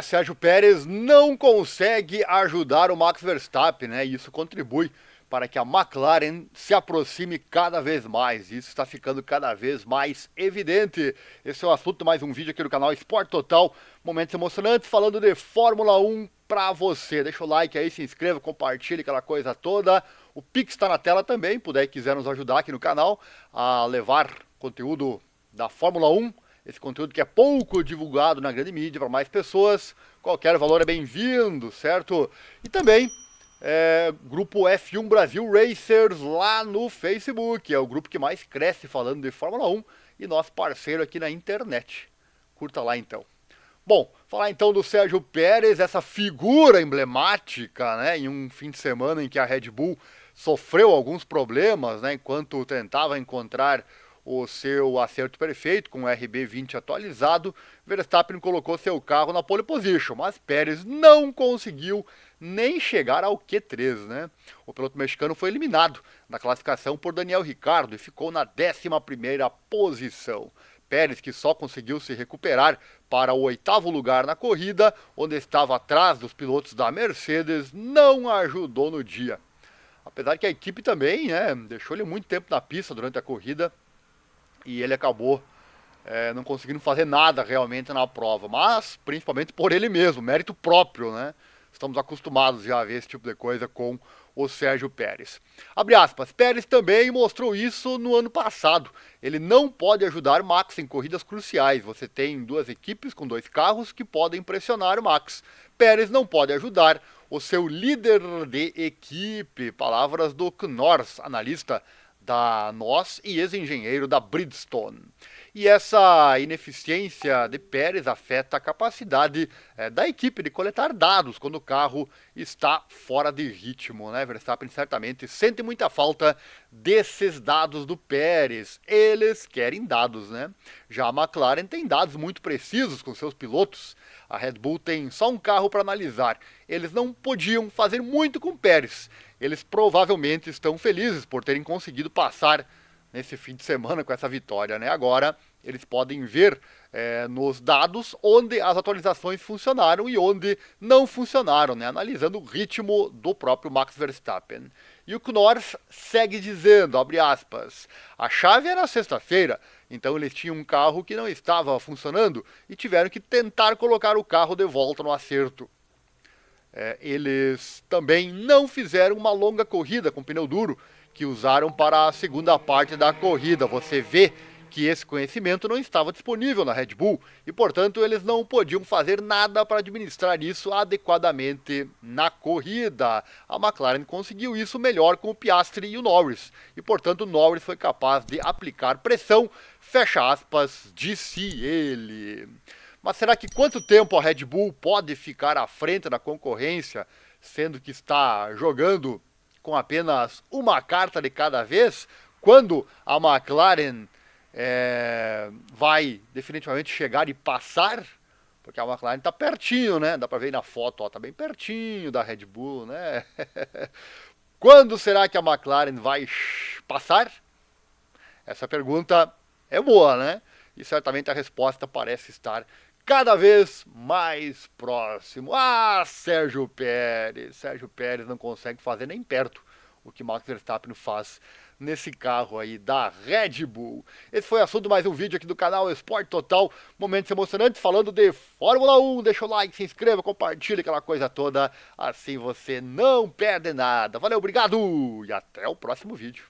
Sérgio Pérez não consegue ajudar o Max Verstappen, né? E isso contribui para que a McLaren se aproxime cada vez mais. Isso está ficando cada vez mais evidente. Esse é o assunto de mais um vídeo aqui do canal Esporte Total. Momentos emocionantes falando de Fórmula 1 para você. Deixa o like aí, se inscreva, compartilhe aquela coisa toda. O Pix está na tela também, puder e quiser nos ajudar aqui no canal a levar conteúdo da Fórmula 1. Esse conteúdo que é pouco divulgado na grande mídia para mais pessoas. Qualquer valor é bem-vindo, certo? E também grupo F1 Brasil Racers lá no Facebook. É o grupo que mais cresce falando de Fórmula 1 e nosso parceiro aqui na internet. Curta lá então. Bom, falar então do Sérgio Pérez, essa figura emblemática, né, em um fim de semana em que a Red Bull sofreu alguns problemas, né, enquanto tentava encontrar o seu acerto perfeito com o RB20 atualizado, Verstappen colocou seu carro na pole position, mas Pérez não conseguiu nem chegar ao Q3, né? O piloto mexicano foi eliminado na classificação por Daniel Ricciardo e ficou na 11ª posição. Pérez, que só conseguiu se recuperar para o 8º lugar na corrida, onde estava atrás dos pilotos da Mercedes, não ajudou no dia. Apesar que a equipe também, né, deixou ele muito tempo na pista durante a corrida, e ele acabou não conseguindo fazer nada realmente na prova, mas principalmente por ele mesmo, mérito próprio, né? Estamos acostumados já a ver esse tipo de coisa com o Sérgio Pérez. Abre aspas, Pérez também mostrou isso no ano passado. Ele não pode ajudar Max em corridas cruciais. Você tem duas equipes com dois carros que podem pressionar o Max. Pérez não pode ajudar o seu líder de equipe. Palavras do Knorrs, analista da NOS e ex-engenheiro da Bridgestone. E essa ineficiência de Pérez afeta a capacidade da equipe de coletar dados quando o carro está fora de ritmo, né? Verstappen certamente sente muita falta desses dados do Pérez. Eles querem dados, né? Já a McLaren tem dados muito precisos com seus pilotos. A Red Bull tem só um carro para analisar. Eles não podiam fazer muito com Pérez. Eles provavelmente estão felizes por terem conseguido passar nesse fim de semana com essa vitória, né? Agora eles podem ver nos dados onde as atualizações funcionaram e onde não funcionaram, né? Analisando o ritmo do próprio Max Verstappen. E o Knorrs segue dizendo, abre aspas, a chave era sexta-feira, então eles tinham um carro que não estava funcionando e tiveram que tentar colocar o carro de volta no acerto. Eles também não fizeram uma longa corrida com pneu duro que usaram para a segunda parte da corrida. Você vê que esse conhecimento não estava disponível na Red Bull e, portanto, eles não podiam fazer nada para administrar isso adequadamente na corrida. A McLaren conseguiu isso melhor com o Piastri e o Norris e, portanto, o Norris foi capaz de aplicar pressão, fecha aspas, disse ele. Mas será que quanto tempo a Red Bull pode ficar à frente da concorrência, sendo que está jogando com apenas uma carta de cada vez, quando a McLaren vai definitivamente chegar e passar? Porque a McLaren está pertinho, né? Dá para ver aí na foto, ó, tá bem pertinho da Red Bull, né? Quando será que a McLaren vai passar? Essa pergunta é boa, né? E certamente a resposta parece estar cada vez mais próximo. Ah, Sérgio Pérez. Sérgio Pérez não consegue fazer nem perto o que Max Verstappen faz nesse carro aí da Red Bull. Esse foi o assunto de mais um vídeo aqui do canal Esporte Total. Momentos emocionantes falando de Fórmula 1. Deixa o like, se inscreva, compartilha aquela coisa toda. Assim você não perde nada. Valeu, obrigado e até o próximo vídeo.